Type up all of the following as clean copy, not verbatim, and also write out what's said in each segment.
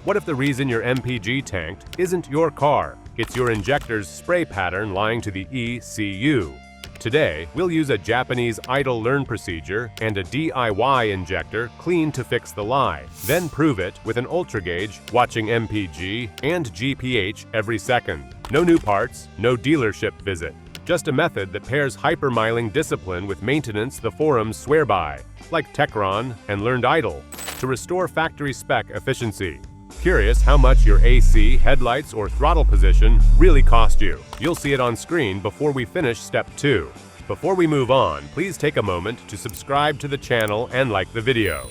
What if the reason your MPG tanked isn't your car? It's your injector's spray pattern lying to the ECU. Today, we'll use a Japanese idle learn procedure and a DIY injector clean to fix the lie, then prove it with an UltraGauge watching MPG and GPH every second. No new parts, no dealership visit. Just a method that pairs hypermiling discipline with maintenance the forums swear by, like Techron and learned idle, to restore factory-spec efficiency. Curious how much your AC, headlights, or throttle position really cost you? You'll see it on screen before we finish step 2. Before we move on, please take a moment to subscribe to the channel and like the video.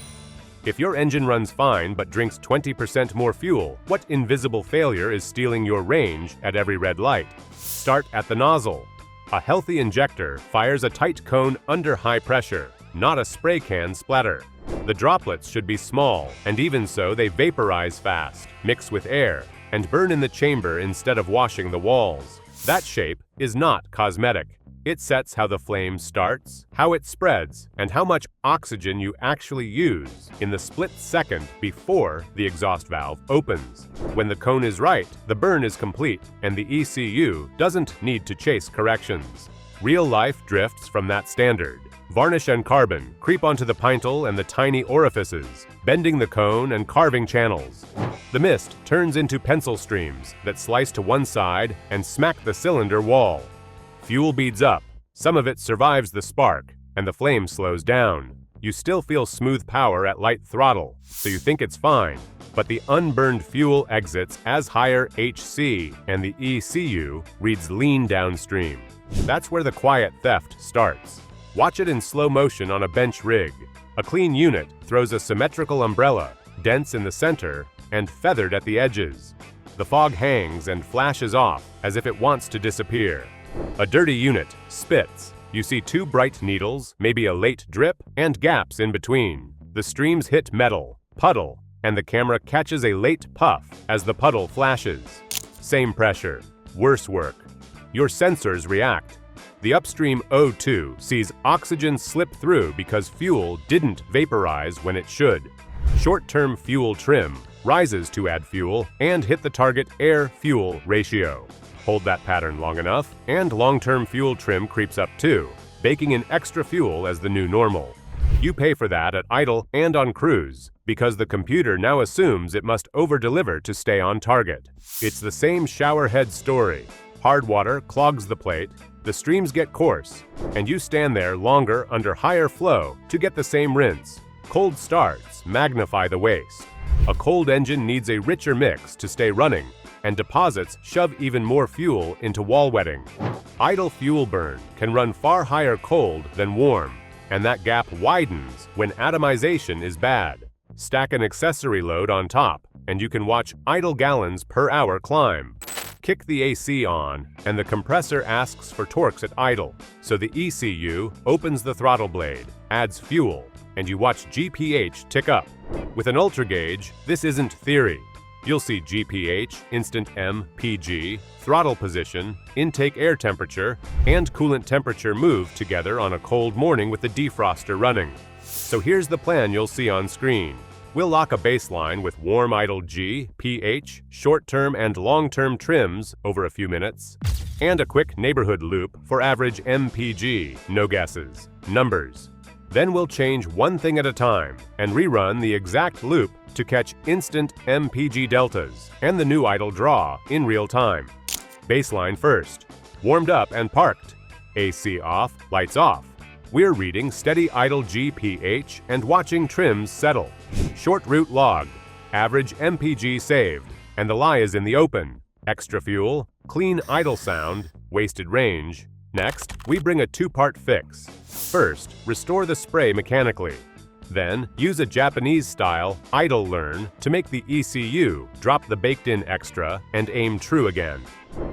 If your engine runs fine but drinks 20% more fuel, what invisible failure is stealing your range at every red light? Start at the nozzle. A healthy injector fires a tight cone under high pressure, not a spray can splatter. The droplets should be small, and even so they vaporize fast, mix with air, and burn in the chamber instead of washing the walls. That shape is not cosmetic. It sets how the flame starts, how it spreads, and how much oxygen you actually use in the split second before the exhaust valve opens. When the cone is right, the burn is complete, and the ECU doesn't need to chase corrections. Real life drifts from that standard. Varnish and carbon creep onto the pintle and the tiny orifices, bending the cone and carving channels. The mist turns into pencil streams that slice to one side and smack the cylinder wall. Fuel beads up, some of it survives the spark, and the flame slows down. You still feel smooth power at light throttle, so you think it's fine, but the unburned fuel exits as higher HC, and the ECU reads lean downstream. That's where the quiet theft starts. Watch it in slow motion on a bench rig. A clean unit throws a symmetrical umbrella, dense in the center and feathered at the edges. The fog hangs and flashes off as if it wants to disappear. A dirty unit spits. You see 2 bright needles, maybe a late drip, and gaps in between. The streams hit metal, puddle, and the camera catches a late puff as the puddle flashes. Same pressure, worse work. Your sensors react. The upstream O2 sees oxygen slip through because fuel didn't vaporize when it should. Short-term fuel trim rises to add fuel and hit the target air-fuel ratio. Hold that pattern long enough, and long-term fuel trim creeps up too, baking in extra fuel as the new normal. You pay for that at idle and on cruise, because the computer now assumes it must over-deliver to stay on target. It's the same showerhead story. Hard water clogs the plate, the streams get coarse, and you stand there longer under higher flow to get the same rinse. Cold starts magnify the waste. A cold engine needs a richer mix to stay running, and deposits shove even more fuel into wall wetting. Idle fuel burn can run far higher cold than warm, and that gap widens when atomization is bad. Stack an accessory load on top, and you can watch idle gallons per hour climb. Kick the AC on, and the compressor asks for torques at idle, so the ECU opens the throttle blade, adds fuel, and you watch GPH tick up. With an UltraGauge, this isn't theory. You'll see GPH, instant MPG, throttle position, intake air temperature, and coolant temperature move together on a cold morning with the defroster running. So here's the plan you'll see on screen. We'll lock a baseline with warm idle G, pH, short-term and long-term trims over a few minutes, and a quick neighborhood loop for average MPG, no guesses, numbers. Then we'll change one thing at a time and rerun the exact loop to catch instant MPG deltas and the new idle draw in real time. Baseline first, warmed up and parked. AC off, lights off. We're reading steady idle GPH and watching trims settle. Short route logged, average MPG saved, and the lie is in the open. Extra fuel, clean idle sound, wasted range. Next, we bring a 2-part fix. First, restore the spray mechanically. Then, use a Japanese-style idle learn to make the ECU drop the baked-in extra and aim true again.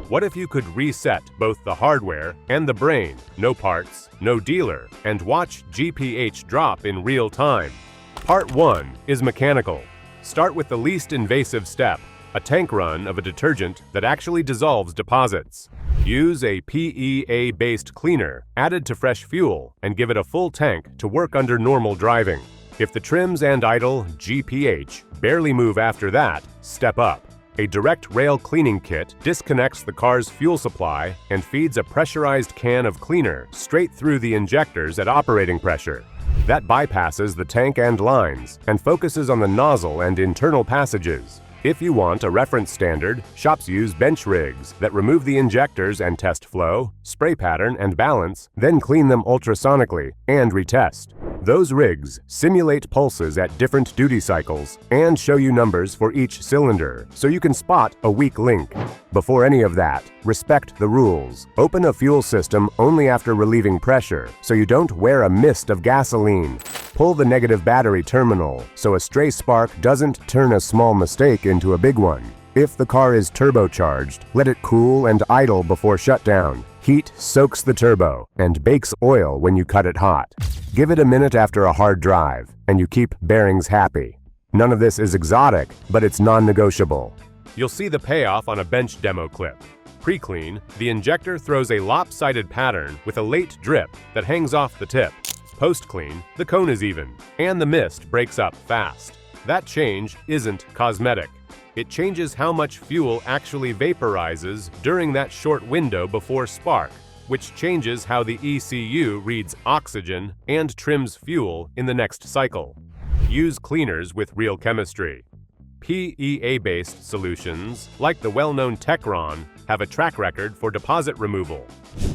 What if you could reset both the hardware and the brain, no parts, no dealer, and watch GPH drop in real time? Part 1 is mechanical. Start with the least invasive step, a tank run of a detergent that actually dissolves deposits. Use a PEA-based cleaner added to fresh fuel and give it a full tank to work under normal driving. If the trims and idle GPH barely move after that, step up. A direct rail cleaning kit disconnects the car's fuel supply and feeds a pressurized can of cleaner straight through the injectors at operating pressure. That bypasses the tank and lines and focuses on the nozzle and internal passages. If you want a reference standard, shops use bench rigs that remove the injectors and test flow, spray pattern, and balance, then clean them ultrasonically and retest. Those rigs simulate pulses at different duty cycles and show you numbers for each cylinder, so you can spot a weak link. Before any of that, respect the rules. Open a fuel system only after relieving pressure, so you don't wear a mist of gasoline. Pull the negative battery terminal, so a stray spark doesn't turn a small mistake into a big one. If the car is turbocharged, let it cool and idle before shutdown. Heat soaks the turbo and bakes oil when you cut it hot. Give it a minute after a hard drive, and you keep bearings happy. None of this is exotic, but it's non-negotiable. You'll see the payoff on a bench demo clip. Pre-clean, the injector throws a lopsided pattern with a late drip that hangs off the tip. Post-clean, the cone is even, and the mist breaks up fast. That change isn't cosmetic. It changes how much fuel actually vaporizes during that short window before spark, which changes how the ECU reads oxygen and trims fuel in the next cycle. Use cleaners with real chemistry. PEA-based solutions, like the well-known Techron, have a track record for deposit removal.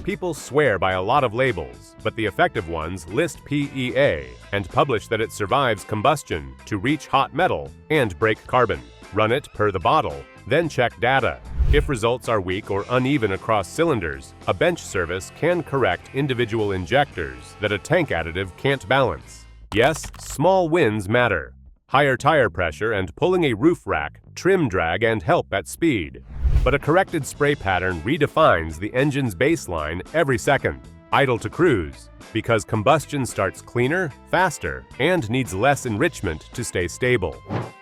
People swear by a lot of labels, but the effective ones list PEA and publish that it survives combustion to reach hot metal and break carbon. Run it per the bottle, then check data. If results are weak or uneven across cylinders, a bench service can correct individual injectors that a tank additive can't balance. Yes, small wins matter. Higher tire pressure and pulling a roof rack, trim drag and help at speed. But a corrected spray pattern redefines the engine's baseline every second. Idle to cruise, because combustion starts cleaner, faster, and needs less enrichment to stay stable.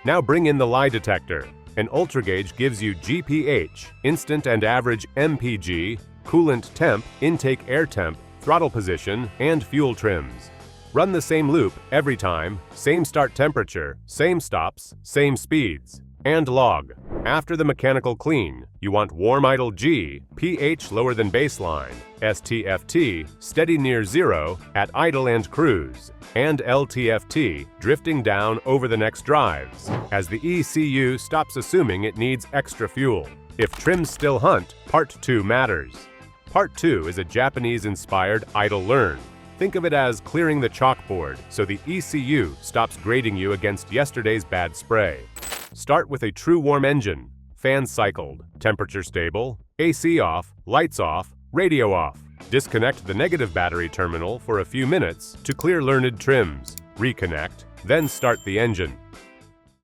Now bring in the lie detector. An UltraGauge gives you GPH, instant and average MPG, coolant temp, intake air temp, throttle position, and fuel trims. Run the same loop every time, same start temperature, same stops, same speeds, and log. After the mechanical clean, you want warm idle G, pH lower than baseline, STFT steady near zero at idle and cruise, and LTFT drifting down over the next drives, as the ECU stops assuming it needs extra fuel. If trims still hunt, Part 2 matters. Part 2 is a Japanese-inspired idle learn. Think of it as clearing the chalkboard so the ECU stops grading you against yesterday's bad spray. Start with a true warm engine, fans cycled, temperature stable, AC off, lights off, radio off. Disconnect the negative battery terminal for a few minutes to clear learned trims, reconnect, then start the engine.